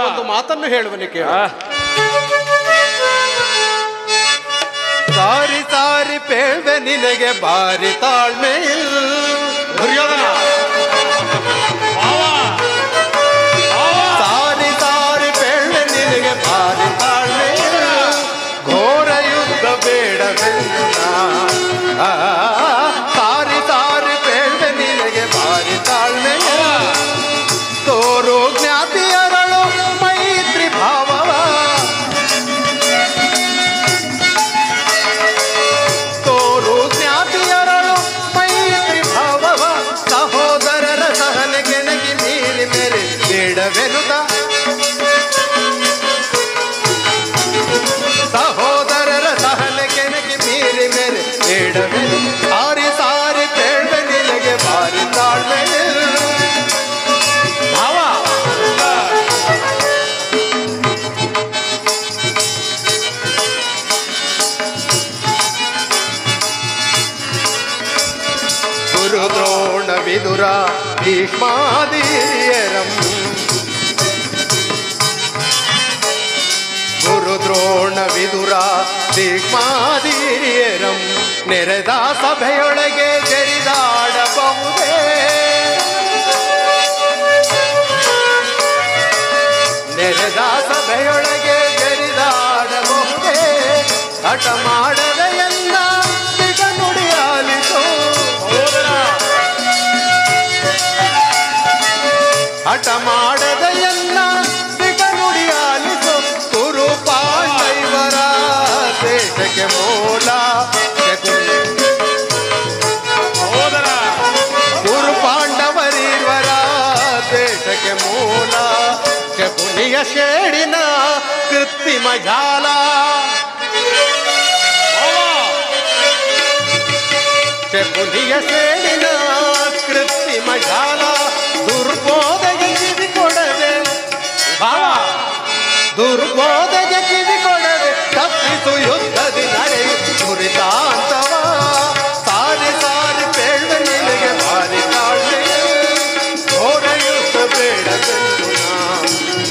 ಒಂದು ಮಾತನ್ನು ಹೇಳುವನೆ ಕೇಳ. ಸಾರಿ ಸಾರಿ ಪೇಳ್ವೆ ನಿನಗೆ ಬಾರಿ ತಾಳ್ಮೆ ದುರ್ಯೋಧನ. ಸಾರಿ ಸಾರಿ ಪೇಳ್ವೆ ನಿನಗೆ ಬಾರಿ ತಾಳ್ಮೆ ಘೋರ ಯುದ್ಧ ಬೇಡವೆಲ್ಲ. ಸಾರಿ ಸಾರಿ ಪೇಳ್ವೆ ನಿನಗೆ ಬಾರಿ ತಾಳ್ಮೆ ತೋರು ಜ್ಞಾತಿಯರಳು ಮೈತ್ರಿ ಭಾವವ. ತೋರು ಜ್ಞಾತಿಯರಳು ಮೈತ್ರಿ ಭಾವವ ಸಹೋದರರ ಸಹನೆ ಕೆಣಕಿ ಮೀರಿ ಮೇರೆ ಬೇಡವೆನುತ. ಸಹೋದರರ ಸಹನೆ ಕೆಣಕಿ ಮೀರಿ ಮೇರೆ ಬೇಡವೆನು. ಸಾರಿ ಸಾರಿ ಪೇಳ್ವೆ ನಿನಗೆ ಬಾರಿ ತಾಳ್ಮೆ ಭಾವ. ಗುರು ದ್ರೋಣ ವಿದುರ ಭೀಷ್ಮಾದಿಯರಂ. ಗುರು ದ್ರೋಣ ವಿದುರ ಭೀಷ್ಮಾದಿಯರಂ ನೆರೆದ ಸಭೆಯೊಳಗೆ ಜರಿದಾಡಬಹುದೇ. ನೆರೆದ ಸಭೆಯೊಳಗೆ ಜರಿದಾಡಬಹುದೇ. ಹಠ ಮಾಡದ ಎಲ್ಲ ಬಿಗ ನುಡಿಯಾಲಿತು. ಹಠ ಮಾಡದ ಎಲ್ಲ ಬಿಗ ನುಡಿಯಾಲಿತು. ಕುರು ಪಾಂಡವರ ದೇಶಕ್ಕೆ ಮೂಲ. ಕುರು ಪಾಂಡವರಿವರ ದೇಶಕ್ಕೆ ಮೂಲ. ಶಕುನಿಯ ಶೇಡಿನ ಕೃತ್ರಿಮ ಜಾಲ. ಶಕುನಿಯ ಶೇಡಿನ ಕೃತ್ರಿಮ ಜಾಲ ದುರ್ಬೋಧೆಗೆ ಕಿವಿ ಕೊಡದೆ ಭಾವ. ದುರ್ಬೋಧೆಗೆ ಕಿವಿ ಕೊಡದೆ ತಪ್ಪಿಸು ಯುದ್ಧದಿ ನಡೆಯು ದುರಿತಾಂತವ. ಸಾರಿ ಸಾರಿ ಪೇಳ್ವೆ ನಿನಗೆ ಭಾರಿ ತಾಳ್ಮೆ ಘೋರ ಯುದ್ಧ ಬೇಡವೆಂದು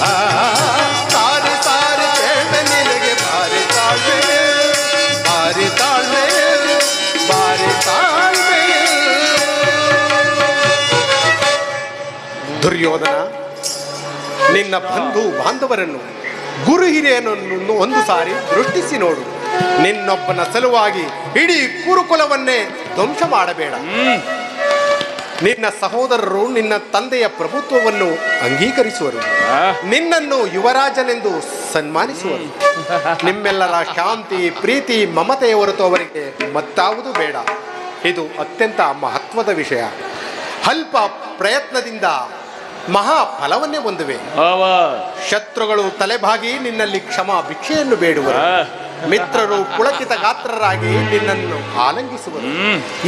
ನಾ. ಸಾರಿ ಸಾರಿ ಪೇಳ್ವೆ ನಿನಗೆ ಭಾರಿ ತಾಳ್ಮೆ ಭಾರಿ ತಾಳ್ಮೆ ಭಾರಿ ತಾಳ್ಮೆ. ದುರ್ಯೋಧನ, ನಿನ್ನ ಬಂಧು ಬಾಂಧವರನ್ನು ಗುರು ಹಿರಿಯನನ್ನು ಒಂದು ಸಾರಿ ದೃಷ್ಟಿಸಿ ನೋಡು. ನಿನ್ನೊಬ್ಬನ ಸಲುವಾಗಿ ಇಡೀ ಕುರುಕುಲವನ್ನೇ ಧ್ವಂಸ ಮಾಡಬೇಡ. ನಿನ್ನ ಸಹೋದರರು ನಿನ್ನ ತಂದೆಯ ಪ್ರಭುತ್ವವನ್ನು ಅಂಗೀಕರಿಸುವರು. ನಿನ್ನನ್ನು ಯುವರಾಜನೆಂದು ಸನ್ಮಾನಿಸುವರು. ನಿಮ್ಮೆಲ್ಲರ ಶಾಂತಿ ಪ್ರೀತಿ ಮಮತೆಯ ಹೊರತು ಅವರಿಗೆ ಮತ್ತಾವುದು ಬೇಡ. ಇದು ಅತ್ಯಂತ ಮಹತ್ವದ ವಿಷಯ. ಅಲ್ಪ ಪ್ರಯತ್ನದಿಂದ ಮಹಾ ಫಲವನ್ನೇ ಹೊಂದುವೆ. ಶತ್ರುಗಳು ತಲೆಬಾಗಿ ನಿನ್ನಲ್ಲಿ ಕ್ಷಮಾ ಭಿಕ್ಷೆಯನ್ನು ಬೇಡುವರು. ಮಿತ್ರರು ಪುಳಕಿತ ಗಾತ್ರರಾಗಿ ನಿನ್ನನ್ನು ಆಲಂಗಿಸುವರು.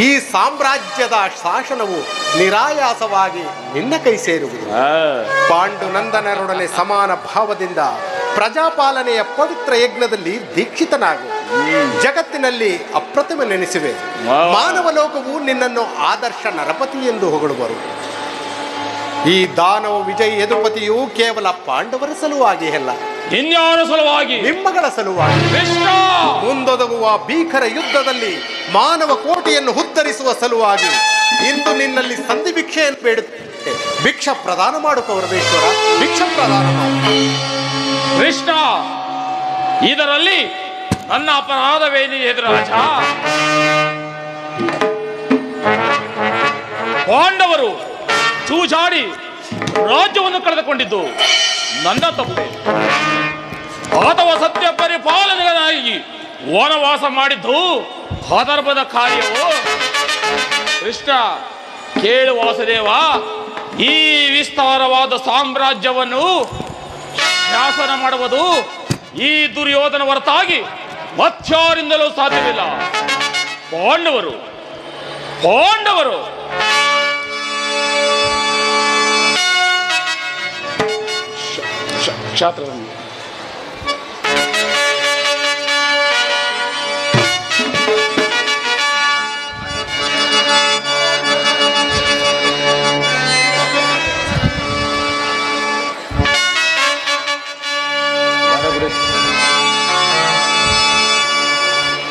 ಈ ಸಾಮ್ರಾಜ್ಯದ ಶಾಸನವು ನಿರಾಯಾಸವಾಗಿ ನಿನ್ನ ಕೈ ಸೇರುವುದು. ಪಾಂಡುನಂದನರೊಡನೆ ಸಮಾನ ಭಾವದಿಂದ ಪ್ರಜಾಪಾಲನೆಯ ಪವಿತ್ರ ಯಜ್ಞದಲ್ಲಿ ದೀಕ್ಷಿತನಾಗು. ಜಗತ್ತಿನಲ್ಲಿ ಅಪ್ರತಿಮ ನೆನೆಸುವೆ. ಮಾನವ ಲೋಕವು ನಿನ್ನನ್ನು ಆದರ್ಶ ನರಪತಿ ಎಂದು ಹೊಗಳುವರು. ಈ ದಾನವ ವಿಜಯ್ ಯದುಪತಿಯು ಕೇವಲ ಪಾಂಡವರ ಸಲುವಾಗಿ ಅಲ್ಲ, ಇನ್ಯಾರ ಸಲುವಾಗಿ? ನಿಮ್ಮಗಳ ಸಲುವಾಗಿ. ಮುಂದೊದಗುವ ಭೀಕರ ಯುದ್ಧದಲ್ಲಿ ಮಾನವ ಕೋಟಿಯನ್ನು ಉದ್ಧರಿಸುವ ಸಲುವಾಗಿ ಇಂದು ನಿನ್ನಲ್ಲಿ ಸಂಧಿ ಭಿಕ್ಷೆಯನ್ನು ಬೇಡುತ್ತೇನೆ. ಭಿಕ್ಷ ಪ್ರದಾನ ಮಾಡು ಪರಮೇಶ್ವರ, ಭಿಕ್ಷ ಪ್ರದಾನ ಮಾಡು. ಕೃಷ್ಣ, ಇದರಲ್ಲಿ ನನ್ನ ಅಪರಾಧವೇನಿದೆ ರಾಜ? ಪಾಂಡವರು ಚೂಜಾಡಿ ರಾಜ್ಯವನ್ನು ಕಳೆದುಕೊಂಡಿದ್ದು ನನ್ನ ತಪ್ಪೆ ಅಥವಾ ಸತ್ಯ ಪರಿಪಾಲನೆಗಾಗಿ ವನವಾಸ ಮಾಡಿದ್ದು ಅಧರ್ಮದ ಕಾರ್ಯವೋ? ಕೃಷ್ಣ, ಕೇಳು ವಾಸುದೇವ, ಈ ವಿಸ್ತಾರವಾದ ಸಾಮ್ರಾಜ್ಯವನ್ನು ಶಾಸನ ಮಾಡುವುದು ಈ ದುರ್ಯೋಧನ ಹೊರತಾಗಿ ಮತ್ಯಾರಿಂದಲೂ ಸಾಧ್ಯವಿಲ್ಲ. ಪಾಂಡವರು ಕ್ಷಾತ್ರವನ್ನು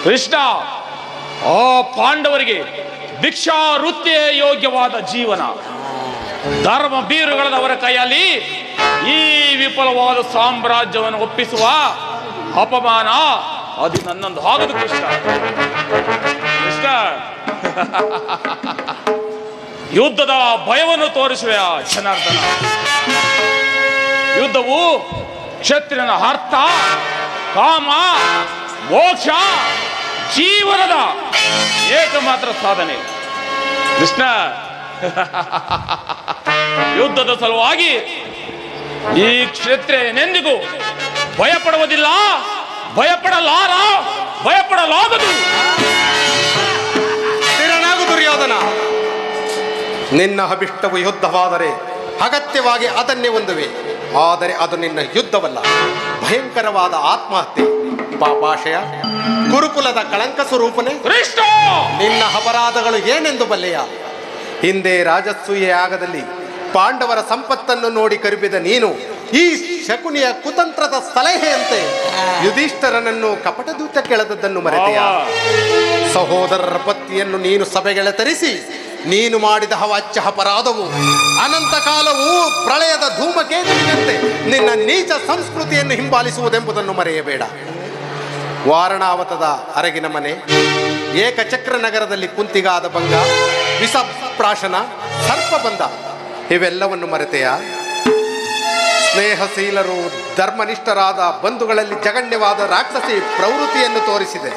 ಕೃಷ್ಣ, ಆ ಪಾಂಡವರಿಗೆ ಭಿಕ್ಷಾ ವೃತ್ತಿಯೇ ಯೋಗ್ಯವಾದ ಜೀವನ. ಧರ್ಮ ಬೀರುಗಳವರ ಕೈಯಲ್ಲಿ ಈ ವಿಫಲವಾದ ಸಾಮ್ರಾಜ್ಯವನ್ನು ಒಪ್ಪಿಸುವ ಅಪಮಾನ ಅದು ನನ್ನೊಂದು ಆಗದು ಕೃಷ್ಣ. ಕೃಷ್ಣ, ಯುದ್ಧದ ಭಯವನ್ನು ತೋರಿಸುವೆ ಜನಾರ್ದನ. ಯುದ್ಧವು ಕ್ಷತ್ರಿಯನ ಅರ್ಥ, ಕಾಮ, ಮೋಕ್ಷ, ಜೀವನದ ಏಕಮಾತ್ರ ಸಾಧನೆ. ಕೃಷ್ಣ, ಯುದ್ಧದ ಸಲುವಾಗಿ ಈ ಕ್ಷತ್ರಿಯನೆಂದಿಗೂ ಭಯಪಡುವುದಿಲ್ಲ, ಭಯಪಡಲಾರ, ಭಯಪಡಲಾಗದು. ಸ್ಥಿರನಾಗು ದುರ್ಯೋಧನ. ನಿನ್ನ ಅಭಿಷ್ಟವು ಯುದ್ಧವಾದರೆ ಅಗತ್ಯವಾಗಿ ಅದನ್ನೇ ಹೊಂದುವೆ. ಆದರೆ ಅದು ನಿನ್ನ ಯುದ್ಧವಲ್ಲ, ಭಯಂಕರವಾದ ಆತ್ಮಹತ್ಯೆ. ಪಾಪಾಶಯ, ಗುರುಕುಲದ ಕಳಂಕ ಸ್ವರೂಪನೇ, ನಿನ್ನ ಅಪರಾಧಗಳು ಏನೆಂದು ಬಲ್ಲೆಯ? ಹಿಂದೆ ರಾಜಸೂಯ ಯಾಗದಲ್ಲಿ ಪಾಂಡವರ ಸಂಪತ್ತನ್ನು ನೋಡಿ ಕರುಬಿದ ನೀನು ಈ ಶಕುನಿಯ ಕುತಂತ್ರದ ಸಲಹೆಯಂತೆ ಯುಧಿಷ್ಠರನನ್ನು ಕಪಟದೂತ ಕೆಳೆದದ್ದನ್ನು ಮರೆತೆಯ? ಸಹೋದರರ ಪತ್ನಿಯನ್ನು ನೀನು ಸಭೆಗೆಳೆ ತರಿಸಿ ನೀನು ಮಾಡಿದ ಅವಾಚ್ಯ ಅಪರಾಧವು ಅನಂತ ಕಾಲವು ಪ್ರಳಯದ ಧೂಮಕೇತುವಿನಂತೆ ನಿನ್ನ ನೀಚ ಸಂಸ್ಕೃತಿಯನ್ನು ಹಿಂಬಾಲಿಸುವುದೆಂಬುದನ್ನು ಮರೆಯಬೇಡ. ವಾರಣಾವತದ ಅರಗಿನ ಮನೆ, ಏಕಚಕ್ರ ನಗರದಲ್ಲಿ ಕುಂತಿಗಾದ ಭಂಗ, ವಿಷಪ್ರಾಶನ, ಸರ್ಪಬಂಧ ಇವೆಲ್ಲವನ್ನು ಮರೆತೆಯ? ಸ್ನೇಹಶೀಲರು, ಧರ್ಮನಿಷ್ಠರಾದ ಬಂಧುಗಳಲ್ಲಿ ಜಗಣ್ಯವಾದ ರಾಕ್ಷಸಿ ಪ್ರವೃತ್ತಿಯನ್ನು ತೋರಿಸಿದೆ.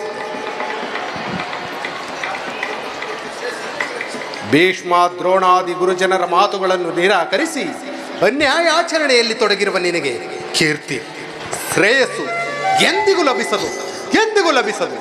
ಭೀಷ್ಮ, ದ್ರೋಣಾದಿ ಗುರುಜನರ ಮಾತುಗಳನ್ನು ನಿರಾಕರಿಸಿ ಅನ್ಯಾಯ ಆಚರಣೆಯಲ್ಲಿ ತೊಡಗಿರುವ ನಿನಗೆ ಕೀರ್ತಿ, ಶ್ರೇಯಸ್ಸು ಎಂದಿಗೂ ಲಭಿಸದು.